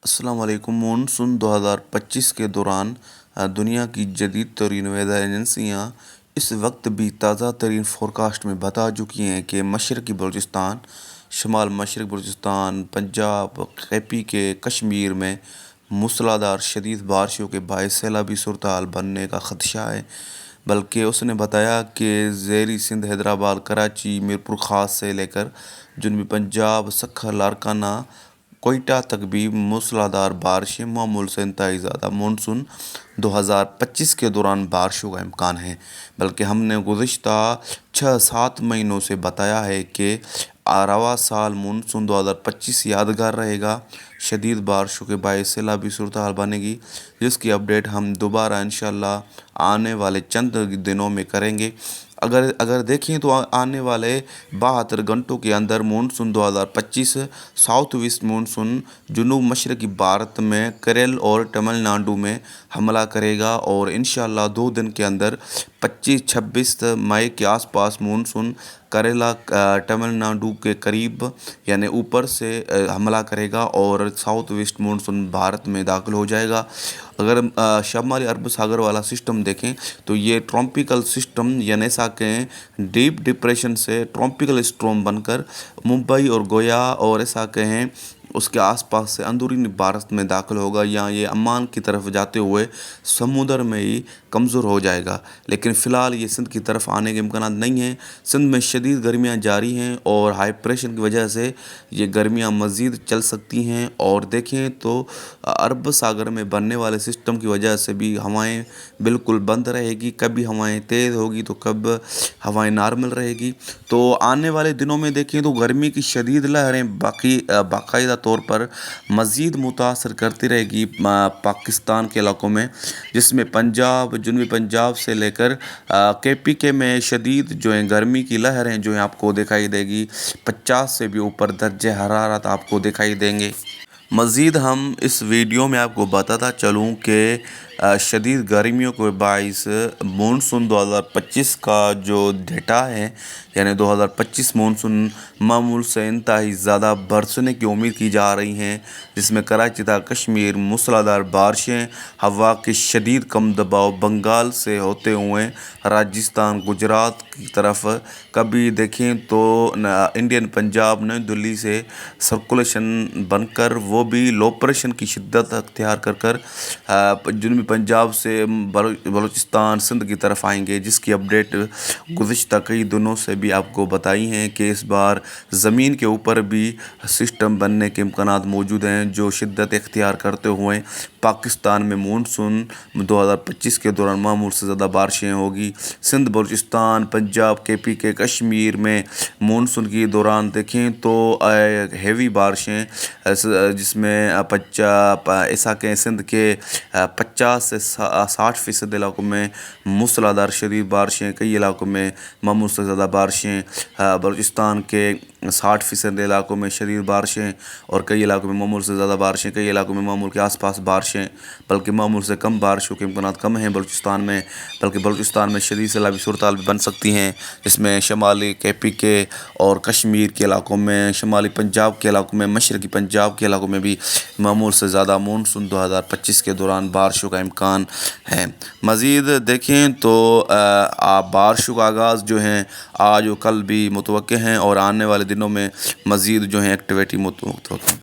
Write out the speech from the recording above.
السلام علیکم۔ مونسون 2025 کے دوران دنیا کی جدید ترین ویدر ایجنسیاں اس وقت بھی تازہ ترین فورکاسٹ میں بتا چکی ہیں کہ مشرقی بلوچستان، شمال مشرق بلوچستان، پنجاب، کے کے کشمیر میں موسلا دھار شدید بارشوں کے باعث سیلابی صورتحال بننے کا خدشہ ہے۔ بلکہ اس نے بتایا کہ زیریں سندھ، حیدرآباد، کراچی، میرپور خاص سے لے کر جنوبی پنجاب، سکھر، لاڑکانہ، کوئٹہ تک بھی موسلا دھار بارشیں معمول سے انتہائی زیادہ مونسون 2025 کے دوران بارشوں کا امکان ہے۔ بلکہ ہم نے گزشتہ 6-7 مہینوں سے بتایا ہے کہ رواں سال مونسون 2025 یادگار رہے گا، شدید بارشوں کے باعث سیلابی صورتحال بنے گی، جس کی اپڈیٹ ہم دوبارہ انشاءاللہ آنے والے چند دنوں میں کریں گے۔ اگر دیکھیں تو آنے والے 72 گھنٹوں کے اندر مونسون 2025 ساؤتھ ویسٹ مونسون جنوب مشرقی بھارت میں کیرل اور تمل ناڈو میں حملہ کرے گا، اور انشاءاللہ 2 دن کے اندر 25-26 مئی کے آس پاس مونسون کیرلا، تمل ناڈو کے قریب یعنی اوپر سے حملہ کرے گا اور ساؤتھ ویسٹ مونسون بھارت میں داخل ہو جائے گا۔ اگر شمالی عرب ساگر والا سسٹم دیکھیں تو یہ ٹراپیکل سسٹم یعنی ایسا کہیں ڈیپ ڈپریشن سے ٹراپیکل اسٹارم بن کر ممبئی اور گویا اور ایسا کہیں اس کے آس پاس سے اندرونی بھارت میں داخل ہوگا، یا یہ عمان کی طرف جاتے ہوئے سمندر میں ہی کمزور ہو جائے گا۔ لیکن فی الحال یہ سندھ کی طرف آنے کے امکانات نہیں ہیں۔ سندھ میں شدید گرمیاں جاری ہیں اور ہائی پریشر کی وجہ سے یہ گرمیاں مزید چل سکتی ہیں، اور دیکھیں تو عرب ساگر میں بننے والے سسٹم کی وجہ سے بھی ہوائیں بالکل بند رہے گی، کبھی ہوائیں تیز ہوگی تو کب ہوائیں نارمل رہے گی۔ تو آنے والے دنوں میں دیکھیں تو گرمی کی شدید لہریں باقاعدہ طور پر مزید متاثر کرتی رہے گی پاکستان کے علاقوں میں، جس میں پنجاب، جنوبی پنجاب سے لے کر کے میں شدید جو ہیں گرمی کی لہریں جو ہیں آپ کو دکھائی دے گی، 50 سے بھی اوپر درجہ حرارت آپ کو دکھائی دیں گے۔ مزید ہم اس ویڈیو میں آپ کو بتاتا چلوں کہ شدید گرمیوں کے باعث مونسون 2025 کا جو ڈیٹا ہے، یعنی 2025 مونسون معمول سے انتہائی زیادہ برسنے کی امید کی جا رہی ہیں، جس میں کراچی تا کشمیر موسلا دھار بارشیں، ہوا کی شدید کم دباؤ بنگال سے ہوتے ہوئے راجستھان، گجرات کی طرف، کبھی دیکھیں تو انڈین پنجاب، نئی دہلی سے سرکولیشن بن کر وہ بھی لو پریشر کی شدت اختیار کر جنوبی پنجاب سے بلوچستان، سندھ کی طرف آئیں گے، جس کی اپڈیٹ گزشتہ کئی دنوں سے بھی آپ کو بتائی ہیں کہ اس بار زمین کے اوپر بھی سسٹم بننے کے امکانات موجود ہیں جو شدت اختیار کرتے ہوئے پاکستان میں مونسون 2025 کے دوران معمول سے زیادہ بارشیں ہوگی۔ سندھ، بلوچستان، پنجاب، کے کشمیر میں مونسون کے دوران دیکھیں تو ہیوی بارشیں، جس میں ایسا کہ سندھ کے 50 سے 60% علاقوں میں موسلا دھار شدید بارشیں، کئی علاقوں میں معمول سے زیادہ بارشیں، بلوچستان کے 60% علاقوں میں شدید بارشیں، اور کئی علاقوں میں معمول سے زیادہ بارشیں، کئی علاقوں میں معمول کے آس پاس بارشیں، بلکہ معمول سے کم بارشوں کے امکانات کم ہیں بلوچستان میں۔ بلکہ بلوچستان میں شدید سیلابی صورتحال بھی بن سکتی ہیں، جس میں شمالی کے اور کشمیر کے علاقوں میں، شمالی پنجاب کے علاقوں میں، مشرقی پنجاب کے علاقوں میں بھی معمول سے زیادہ مونسون 2025 کے دوران بارشوں کا امکان ہے۔ مزید دیکھیں تو بارشوں کا آغاز جو ہیں آج و کل بھی متوقع ہیں، اور آنے والے دنوں میں مزید جو ہیں ایکٹیویٹی متوقع ہیں۔